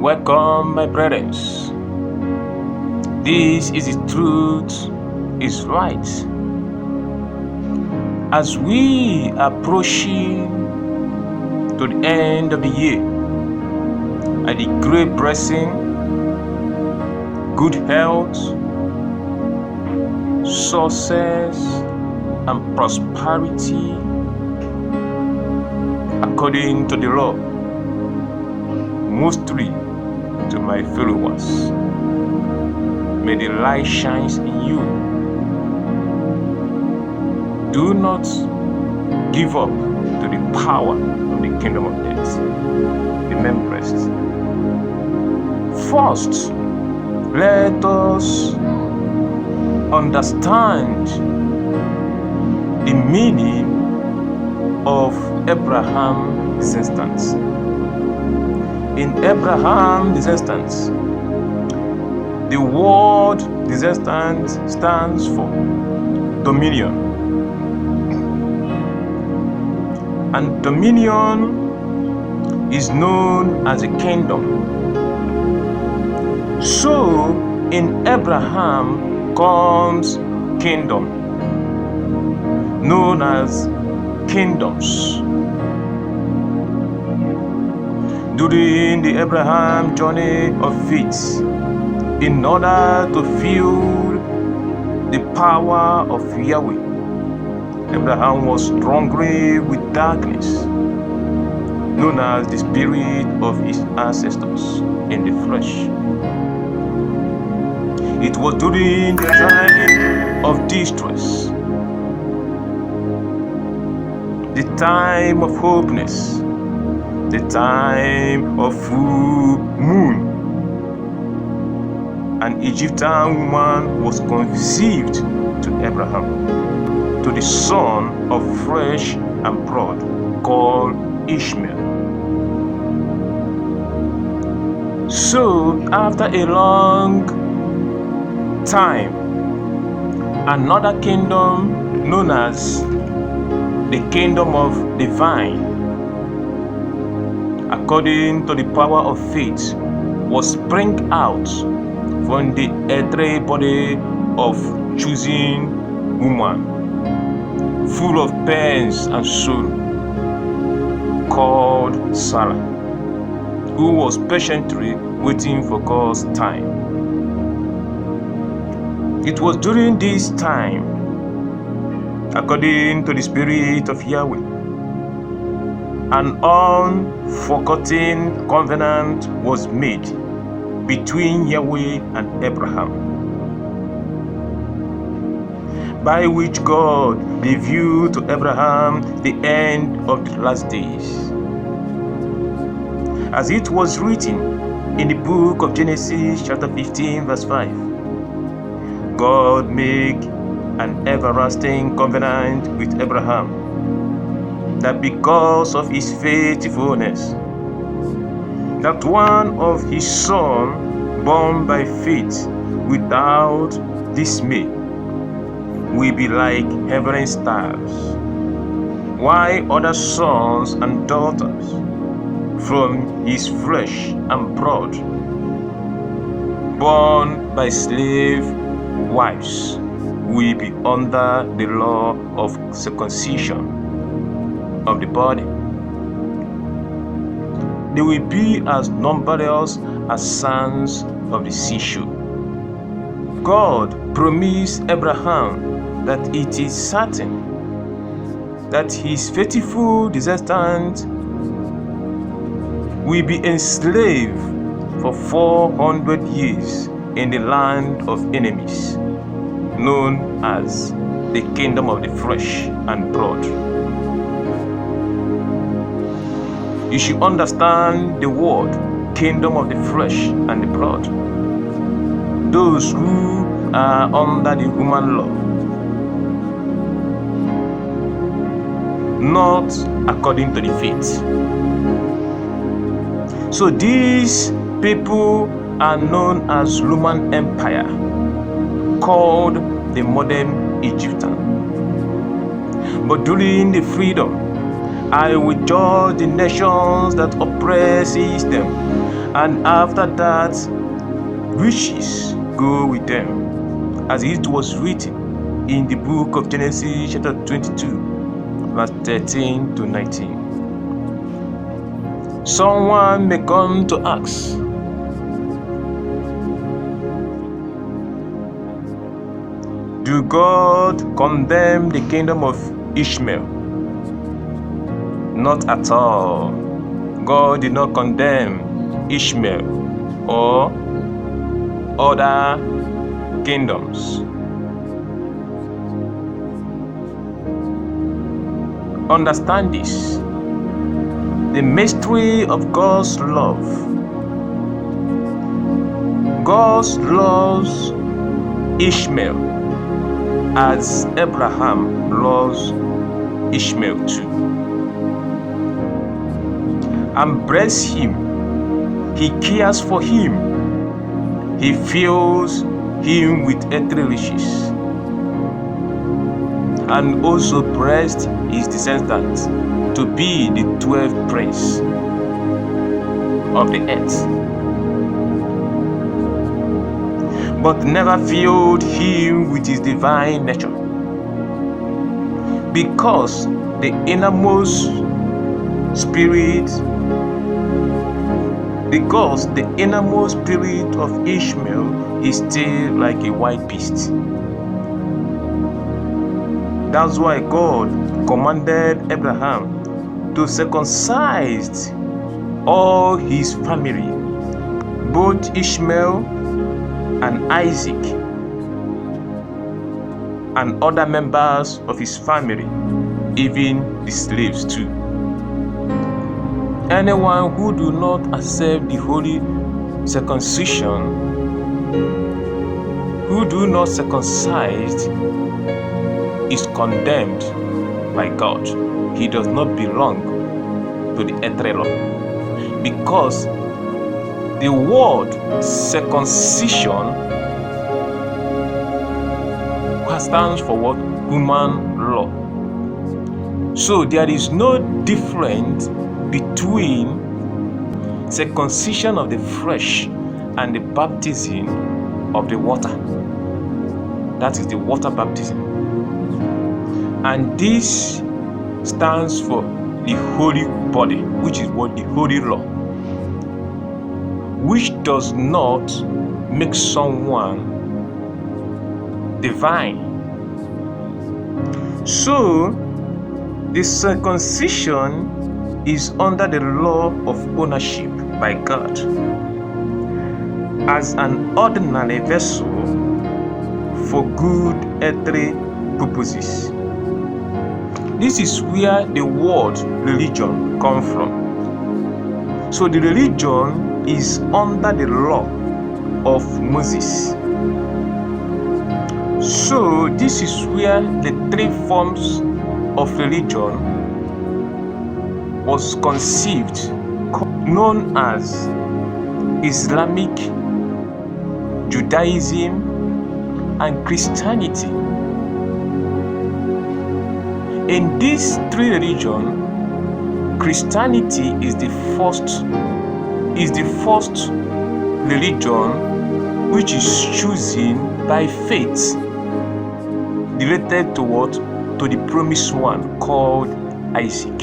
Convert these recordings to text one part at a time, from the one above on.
Welcome, my brothers. This is the truth is right. As we approaching to the end of the year, and the great blessing, good health, success, and prosperity according to the law, mostly to my followers. May the light shine in you. Do not give up to the power of the kingdom of death. Remain blessed. First, let us understand the meaning of Abraham Descendants. In Abraham Descendants, the word Descendants stands for dominion. And dominion is known as a kingdom. So, in Abraham comes kingdom, known as kingdoms. During the Abraham journey of faith, in order to feel the power of Yahweh, Abraham was strongly with darkness, known as the spirit of his ancestors in the flesh. It was during the time of distress, the time of hopelessness, the time of full moon. An Egyptian woman was conceived to Abraham, to the son of flesh and blood, called Ishmael. So, after a long time, another kingdom known as the kingdom of the vine, according to the power of faith, was spring out from the earthly body of choosing woman, full of pains and sorrow, called Sarah, who was patiently waiting for God's time. It was during this time, according to the Spirit of Yahweh, an unforgotten covenant was made between Yahweh and Abraham, by which God revealed to Abraham the end of the last days. As it was written in the book of Genesis chapter 15 verse 5, God made an everlasting covenant with Abraham, that because of his faithfulness, that one of his sons, born by faith without dismay, will be like heavenly stars, while other sons and daughters from his flesh and blood, born by slave wives, will be under the law of circumcision of the body. They will be as numberless as sands of the seashore. God promised Abraham that it is certain that his faithful descendants will be enslaved for 400 years in the land of enemies, known as the kingdom of the flesh and blood. You should understand the word kingdom of the flesh and the blood. Those who are under the human law, not according to the faith. So these people are known as Roman Empire, called the modern Egyptian. But during the freedom, I will judge the nations that oppresses them, and after that riches go with them, as it was written in the book of Genesis chapter 22 verse 13 to 19. Someone may come to ask, do God condemn the kingdom of Ishmael? Not at all. God did not condemn Ishmael or other kingdoms. Understand this. The mystery of God's love. God loves Ishmael as Abraham loves Ishmael too. And bless him. He cares for him. He fills him with earthly riches. And also blessed his descendants to be the 12th prince of the earth, but never filled him with his divine nature, because the innermost spirit of Ishmael is still like a wild beast. That's why God commanded Abraham to circumcise all his family, both Ishmael and Isaac, and other members of his family, even the slaves too. Anyone who do not accept the holy circumcision, who do not circumcise, is condemned by God. He does not belong to the earthly law, because the word circumcision stands for what? Human law. So there is no difference between circumcision of the flesh and the baptism of the water. That is the water baptism. And this stands for the holy body, which is what? The holy law, which does not make someone divine. So the circumcision is under the law of ownership by God as an ordinary vessel for good earthly purposes. This is where the word religion comes from. So the religion is under the law of Moses. So this is where the three forms of religion was conceived, known as Islamic, Judaism, and Christianity. In these three religions, Christianity is the first religion which is chosen by faith, related to what? To the promised one called Isaac.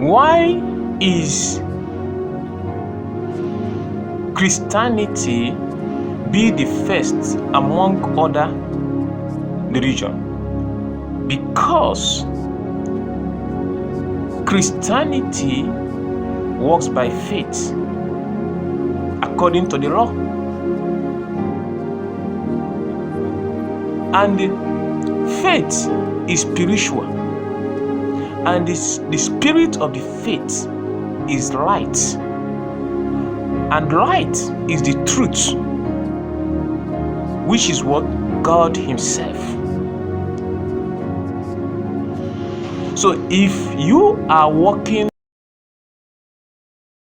Why is Christianity be the first among other religions? Because Christianity works by faith according to the law, and faith is spiritual, and the spirit of the faith is light, and light is the truth, which is what? God himself. So if you are walking